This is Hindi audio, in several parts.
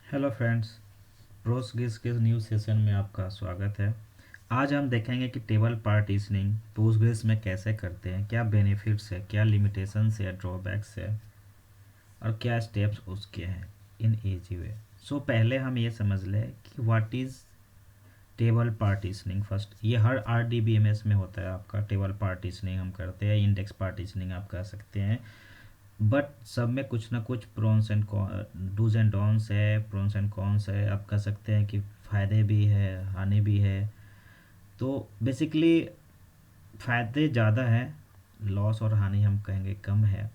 हेलो फ्रेंड्स, प्रोसगिस के न्यू सेशन में आपका स्वागत है। आज हम देखेंगे कि टेबल पार्टीशनिंग पोस्टग्रेस में कैसे करते हैं, क्या बेनिफिट्स है, क्या लिमिटेशंस है, ड्रॉबैक्स है और क्या स्टेप्स उसके हैं इन इजी वे। सो पहले हम ये समझ लें कि what is table partitioning. First, ये हर RDBMS में होता है। आपका टेबल पार्टीशनिंग हम करते हैं, इंडेक्स पार्टीशनिंग आप कर सकते हैं, बट सब में कुछ ना कुछ pros and do's and don'ts है, प्रोन्स एंड कॉन्स है। आप कह सकते हैं कि फ़ायदे भी है, हानि भी है। तो बेसिकली फ़ायदे ज़्यादा हैं, लॉस और हानि हम कहेंगे कम है।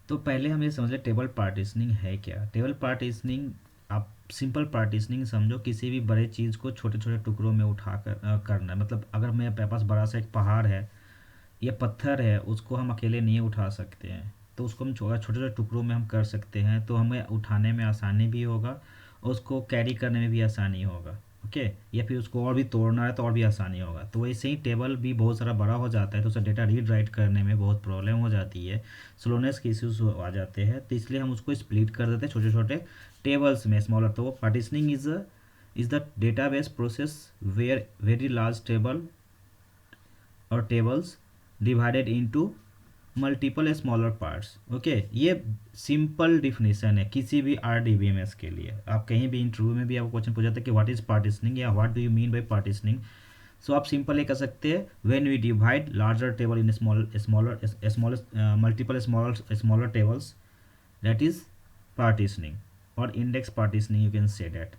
तो पहले हम ये समझ लें टेबल पार्टीशनिंग है क्या। टेबल पार्टीशनिंग, आप सिंपल पार्टीशनिंग समझो, किसी भी बड़े चीज़ को छोटे छोटे टुकड़ों में उठा कर करना है। मतलब अगर मेरे पास बड़ा सा एक पहाड़ है या पत्थर है, उसको हम अकेले नहीं उठा सकते हैं, तो उसको हम छोटे छोटे टुकड़ों में हम कर सकते हैं, तो हमें उठाने में आसानी भी होगा और उसको कैरी करने में भी आसानी होगा। ओके, या फिर उसको और भी तोड़ना है तो और भी आसानी होगा। तो वैसे ही टेबल भी बहुत सारा बड़ा हो जाता है तो उसका डेटा रीड राइट करने में बहुत प्रॉब्लम हो जाती है, स्लोनेस के इश्यूज आ जाते हैं। तो इसलिए हम उसको स्प्लिट कर देते हैं छोटे छोटे टेबल्स में, स्मॉलर। तो वो partitioning is the database process where very large table और tables divided into multiple smaller parts. Okay, ये सिंपल डिफिनीशन है किसी भी RDBMS के लिए। आप कहीं भी इंटरव्यू में भी आपको क्वेश्चन पूछा था कि व्हाट इज पार्टिशनिंग या what do you mean by partitioning. So आप सिंपल ये कह सकते हैं, when we divide larger table in smaller multiple smaller tables, that is partitioning. और index partitioning, you can say that.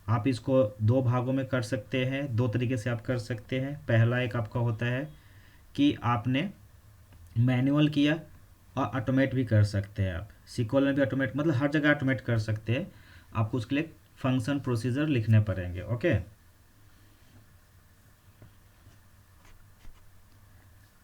आप इसको दो भागों में कर सकते हैं, दो तरीके से आप कर सकते हैं। पहला एक आपका होता है कि आपने मैनुअल किया, और ऑटोमेट भी कर सकते हैं। आप SQL में भी ऑटोमेट, मतलब हर जगह ऑटोमेट कर सकते हैं। आपको उसके लिए फंक्शन प्रोसीजर लिखने पड़ेंगे। ओके,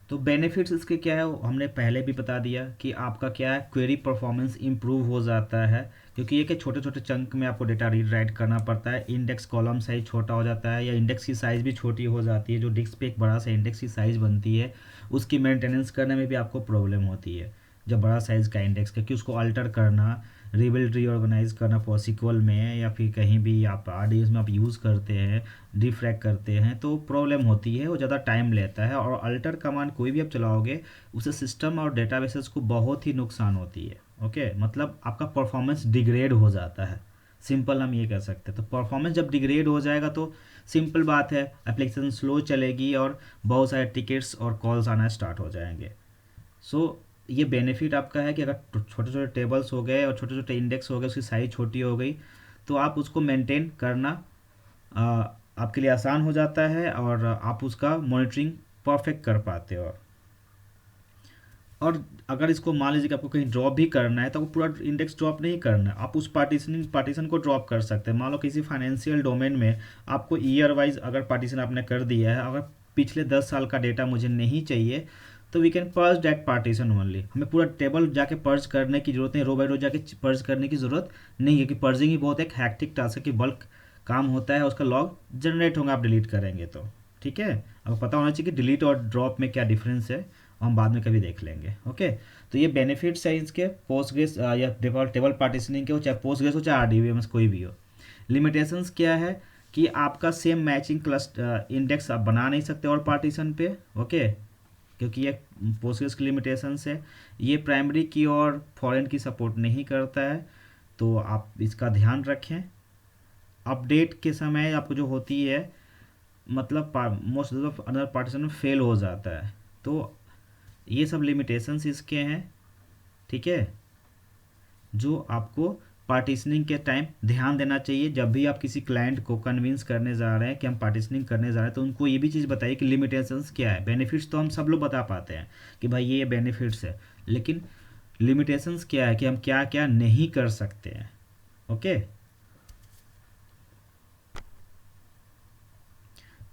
तो बेनिफिट्स इसके क्या है वो हमने पहले भी बता दिया कि आपका क्या है, क्वेरी परफॉर्मेंस इंप्रूव हो जाता है, क्योंकि ये कि छोटे छोटे चंक में आपको डेटा रीड राइट करना पड़ता है। इंडेक्स कॉलम साइज छोटा हो जाता है, या इंडेक्स की साइज़ भी छोटी हो जाती है। जो डिस्क पे एक बड़ा सा इंडेक्स की साइज़ बनती है, उसकी मेंटेनेंस करने में भी आपको प्रॉब्लम होती है जब बड़ा साइज़ का इंडेक्स, क्योंकि उसको अल्टर करना, रिबिल्ड रीऑर्गेनाइज करना पॉसिक्वल में या फिर कहीं भी आप RDS में आप यूज़ करते हैं, डिफ्रैक्ट करते हैं, तो प्रॉब्लम होती है, वो ज़्यादा टाइम लेता है। और अल्टर कमांड कोई भी आप चलाओगे, उससे सिस्टम और डेटाबेसेस को बहुत ही नुकसान होती है। ओके, मतलब आपका परफॉर्मेंस डिग्रेड हो जाता है, सिंपल हम ये कह सकते हैं। तो परफॉर्मेंस जब डिग्रेड हो जाएगा तो सिंपल बात है, एप्लीकेशन स्लो चलेगी और बहुत सारे टिकट्स और कॉल्स आना स्टार्ट हो जाएंगे। सो ये बेनिफिट आपका है कि अगर छोटे छोटे टेबल्स हो गए और छोटे छोटे इंडेक्स हो गए, उसकी साइज छोटी हो गई, तो आप उसको मेंटेन करना आ, आपके लिए आसान हो जाता है और आप उसका मॉनिटरिंग परफेक्ट कर पाते हो। और अगर इसको मान लीजिए कि आपको कहीं ड्रॉप भी करना है, तो आपको पूरा इंडेक्स ड्रॉप नहीं करना है, आप उस पार्टीशन को ड्रॉप कर सकते हैं। मान लो किसी फाइनेंशियल डोमेन में आपको ईयर वाइज अगर पार्टीशन आपने कर दिया है, अगर पिछले 10 साल का डेटा मुझे नहीं चाहिए, तो we can purge that partition only. हमें पूरा टेबल जाके पर्ज करने की जरूरत नहीं, रो बाई रो जाके पर्ज करने की ज़रूरत नहीं है, कि पर्जिंग ही बहुत एक हैक्टिक टास्क है, कि बल्क काम होता है, उसका लॉग जनरेट होगा आप डिलीट करेंगे तो। ठीक है, आपको पता होना चाहिए कि डिलीट और ड्रॉप में क्या डिफरेंस है, हम बाद में कभी देख लेंगे। ओके, तो ये बेनिफिट्स है इसके पोस्टग्रेस या टेबल पार्टीशनिंग के हो, चाहे पोस्टग्रेस हो चाहे RDBMS कोई भी हो। लिमिटेशंस क्या है कि आपका सेम मैचिंग क्लस्टर इंडेक्स आप बना नहीं सकते और पार्टीशन पे। ओके, क्योंकि ये पोस्टग्रेस की लिमिटेशंस है। ये प्राइमरी की और फॉरेन की सपोर्ट नहीं करता है, तो आप इसका ध्यान रखें। अपडेट के समय आपको जो होती है, मतलब मोस्ट ऑफ अदर पार्टीशन में फेल हो जाता है। तो ये सब लिमिटेशंस इसके हैं। ठीक है, जो आपको पार्टीशनिंग के टाइम ध्यान देना चाहिए। जब भी आप किसी क्लाइंट को कन्विंस करने जा रहे हैं कि हम पार्टीशनिंग करने जा रहे हैं, तो उनको ये भी चीज़ बताइए कि लिमिटेशंस क्या है। बेनिफिट्स तो हम सब लोग बता पाते हैं कि भाई ये बेनिफिट्स है, लेकिन लिमिटेशंस क्या है कि हम क्या क्या नहीं कर सकते हैं। ओके,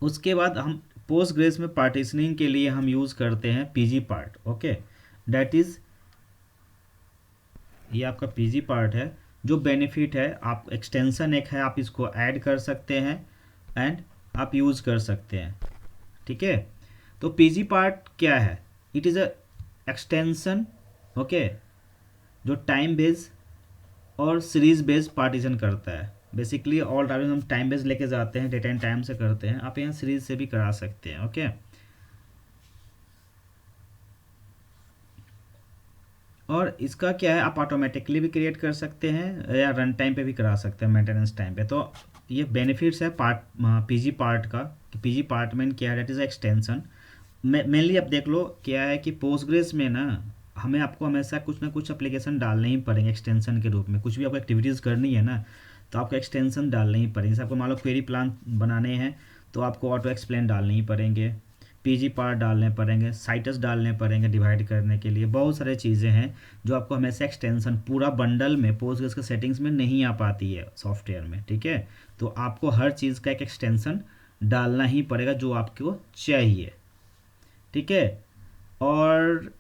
उसके बाद हम पोस्ट ग्रेस में पार्टीशनिंग के लिए हम यूज़ करते हैं PG part. Okay, that is, ये आपका PG पार्ट है। जो बेनिफिट है, आप एक्सटेंशन एक है, आप इसको ऐड कर सकते हैं एंड आप यूज़ कर सकते हैं। ठीक है, तो PG पार्ट क्या है, it is a extension. Okay, जो टाइम बेस्ड और सीरीज बेस्ड पार्टीशन करता है। बेसिकली ऑल टाइम हम टाइम बेस्ड लेके जाते हैं, डेटा एंड टाइम से करते हैं, आप यहाँ सीरीज से भी करा सकते हैं। ओके, और इसका क्या है, आप ऑटोमेटिकली भी क्रिएट कर सकते हैं या रन टाइम पे भी करा सकते हैं, मेंटेनेंस टाइम पे। तो ये बेनिफिट्स है पार्ट पीजी पार्ट का, कि पीजी पार्ट में क्या है, दैट इज़ एक्सटेंशन। मेनली आप देख लो क्या है कि पोस्टग्रेस में ना हमें आपको हमेशा कुछ ना कुछ एप्लीकेशन डालने ही पड़ेंगे एक्सटेंशन के रूप में। कुछ भी आपको एक्टिविटीज़ करनी है ना, तो आपको एक्सटेंशन डालने ही पड़ेंगे। जैसे आपको मान लो क्वेरी प्लान बनाने हैं तो आपको ऑटो एक्सप्लेन डालने ही पड़ेंगे, पीजी पार्ट डालने पड़ेंगे, साइटस डालने पड़ेंगे डिवाइड करने के लिए। बहुत सारी चीज़ें हैं जो आपको हमेशा एक्सटेंशन पूरा बंडल में पोस्टग्रेस के सेटिंग्स में नहीं आ पाती है सॉफ्टवेयर में, ठीक है। तो आपको हर चीज़ का एक एक्सटेंशन डालना ही पड़ेगा जो आपको चाहिए, ठीक है। और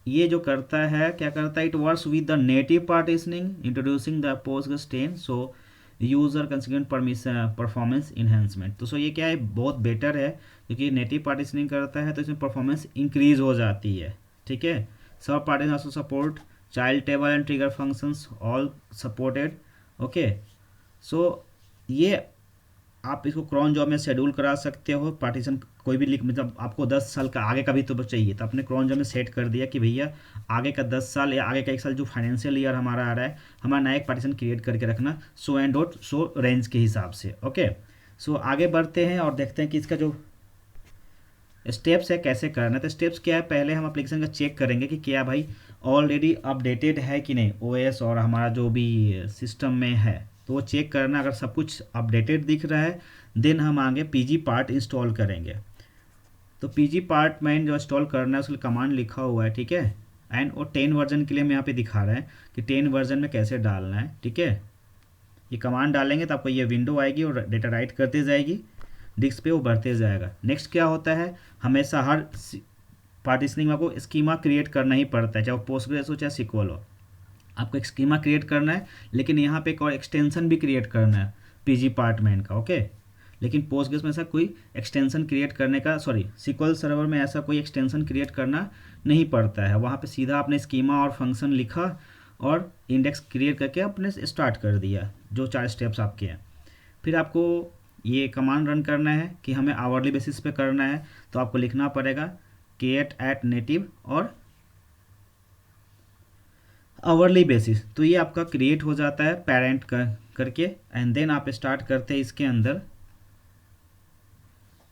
ये जो करता है, क्या करता है, it works with the native partitioning introducing the Postgres 10 so user consequent permission performance enhancement. तो सो ये क्या है, बहुत बेटर है क्योंकि नेटिव पार्टीशनिंग करता है तो इसमें परफॉर्मेंस इंक्रीज हो जाती है, ठीक है। Sub partition also support child table and trigger functions all supported. Okay, so ये आप इसको क्रॉन जॉब में शेड्यूल करा सकते हो पार्टीशन, कोई भी लिख, मतलब आपको 10 साल का आगे का भी तो चाहिए, तो आपने क्रॉन जॉब में सेट कर दिया कि भैया आगे का 10 साल या आगे का 1 साल जो फाइनेंशियल ईयर हमारा आ रहा है, हमारा नया एक पार्टीशन क्रिएट करके रखना so and dot so range के हिसाब से। ओके, सो आगे बढ़ते हैं और देखते हैं कि इसका जो स्टेप्स है कैसे करना है। तो स्टेप्स क्या है, पहले हम एप्लीकेशन का चेक करेंगे कि क्या भाई ऑलरेडी अपडेटेड है कि नहीं ओएस और हमारा जो भी सिस्टम में है, तो वो चेक करना। अगर सब कुछ अपडेटेड दिख रहा है देन हम आगे पीजी पार्ट इंस्टॉल करेंगे। तो पीजी पार्ट में जो इंस्टॉल करना है उसके लिए कमांड लिखा हुआ है, ठीक है। एंड वो 10 वर्जन के लिए हम यहाँ पे दिखा रहे हैं कि 10 वर्जन में कैसे डालना है, ठीक है। ये कमांड डालेंगे तो आपको ये विंडो आएगी और डेटा राइट करती जाएगी, डिस्क पे वो बढ़ते जाएगा। नेक्स्ट क्या होता है, हमेशा हर पार्टीशनिंग में आपको स्कीमा क्रिएट करना ही पड़ता है, चाहे वो पोस्टग्रेस हो चाहे सिक्वल हो। आपको एक स्कीमा क्रिएट करना है, लेकिन यहाँ पे एक और एक्सटेंशन भी क्रिएट करना है पीजी पार्टमेंट का। ओके, लेकिन पोस्टग्रेस में ऐसा कोई एक्सटेंशन क्रिएट करने का, सॉरी सिक्वल सर्वर में ऐसा कोई एक्सटेंशन क्रिएट करना नहीं पड़ता है। वहाँ पे सीधा आपने स्कीमा और फंक्शन लिखा और इंडेक्स क्रिएट करके आपने स्टार्ट कर दिया, जो 4 स्टेप्स आपके हैं। फिर आपको ये कमांड रन करना है कि हमें आवरली बेसिस पे करना है, तो आपको लिखना पड़ेगा क्रिएट एट नेटिव और आवरली बेसिस। तो ये आपका क्रिएट हो जाता है पेरेंट करके, एंड देन आप स्टार्ट करते हैं इसके अंदर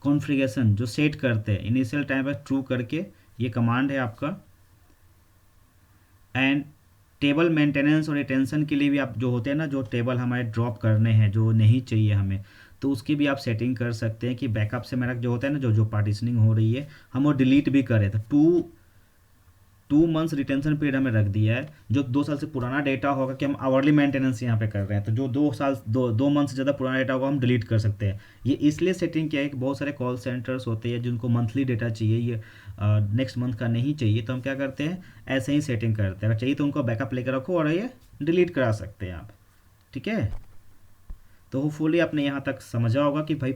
कॉन्फ़िगरेशन जो सेट करते हैं इनिशियल टाइम पर ट्रू करके, ये कमांड है आपका। एंड टेबल मेंटेनेंस और रिटेंशन के लिए भी आप जो होते हैं ना, जो टेबल हमारे ड्रॉप करने हैं जो नहीं चाहिए हमें, तो उसकी भी आप सेटिंग कर सकते हैं कि बैकअप से मेरा जो होता है ना, जो जो पार्टीशनिंग हो रही है हम वो डिलीट भी करें। तो 2 मंथ्स रिटेंशन पीरियड हमें रख दिया है। जो 2 साल से पुराना डेटा होगा, कि हम आवरली मेंटेनेंस यहाँ पे कर रहे हैं, तो जो 2 मंथ से ज़्यादा पुराना डेटा होगा हम डिलीट कर सकते हैं। ये इसलिए सेटिंग किया है कि बहुत सारे कॉल सेंटर्स होते हैं जिनको मंथली डेटा चाहिए, ये नेक्स्ट मंथ का नहीं चाहिए, तो हम क्या करते हैं ऐसे ही सेटिंग करते हैं। अगर चाहिए तो उनको बैकअप लेकर रखो और ये डिलीट करा सकते हैं आप, ठीक है। तो होपफुली आपने यहाँ तक समझा होगा कि भाई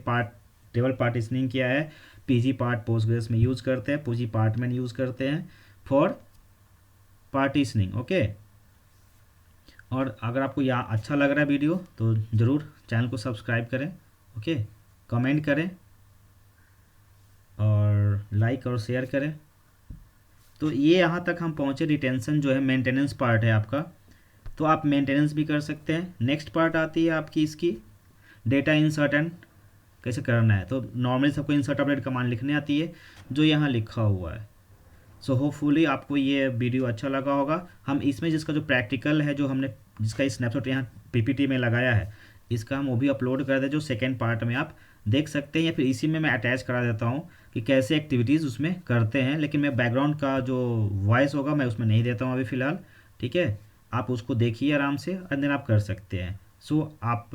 टेबल पार्टीशनिंग क्या है। पीजी पार्ट पोस्टग्रेस में यूज़ करते हैं, पीजी पार्ट में यूज़ करते हैं फॉर पार्टीशनिंग। ओके, और अगर आपको यहाँ अच्छा लग रहा है वीडियो तो ज़रूर चैनल को सब्सक्राइब करें, ओके, कमेंट करें और लाइक और शेयर करें। तो ये यहाँ तक हम पहुँचे, रिटेंशन जो है मेंटेनेंस पार्ट है आपका, तो आप मेंटेनेंस भी कर सकते हैं। नेक्स्ट पार्ट आती है आपकी इसकी डेटा इंसर्ट एंड कैसे करना है। तो नॉर्मली सबको इंसर्ट अपडेट कमांड लिखने आती है जो यहाँ लिखा हुआ है। सो होपफुली आपको ये वीडियो अच्छा लगा होगा। हम इसमें जिसका जो प्रैक्टिकल है, जो हमने जिसका स्नैपशॉट यहाँ पीपीटी में लगाया है, इसका हम वो भी अपलोड कर दें, जो सेकेंड पार्ट में आप देख सकते हैं, या फिर इसी में मैं अटैच करा देता हूँ कि कैसे एक्टिविटीज़ उसमें करते हैं। लेकिन मैं बैकग्राउंड का जो वॉइस होगा मैं उसमें नहीं देता हूँ अभी फ़िलहाल, ठीक है। आप उसको देखिए आराम से और देन आप कर सकते हैं। सो आप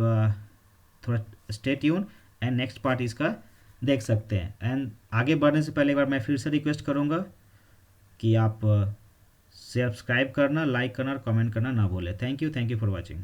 थोड़ा stay tune and next part इसका देख सकते हैं। एंड आगे बढ़ने से पहले एक बार मैं फिर से रिक्वेस्ट करूँगा कि आप सब्सक्राइब करना, लाइक करना और कमेंट करना ना भूलें। Thank you for watching.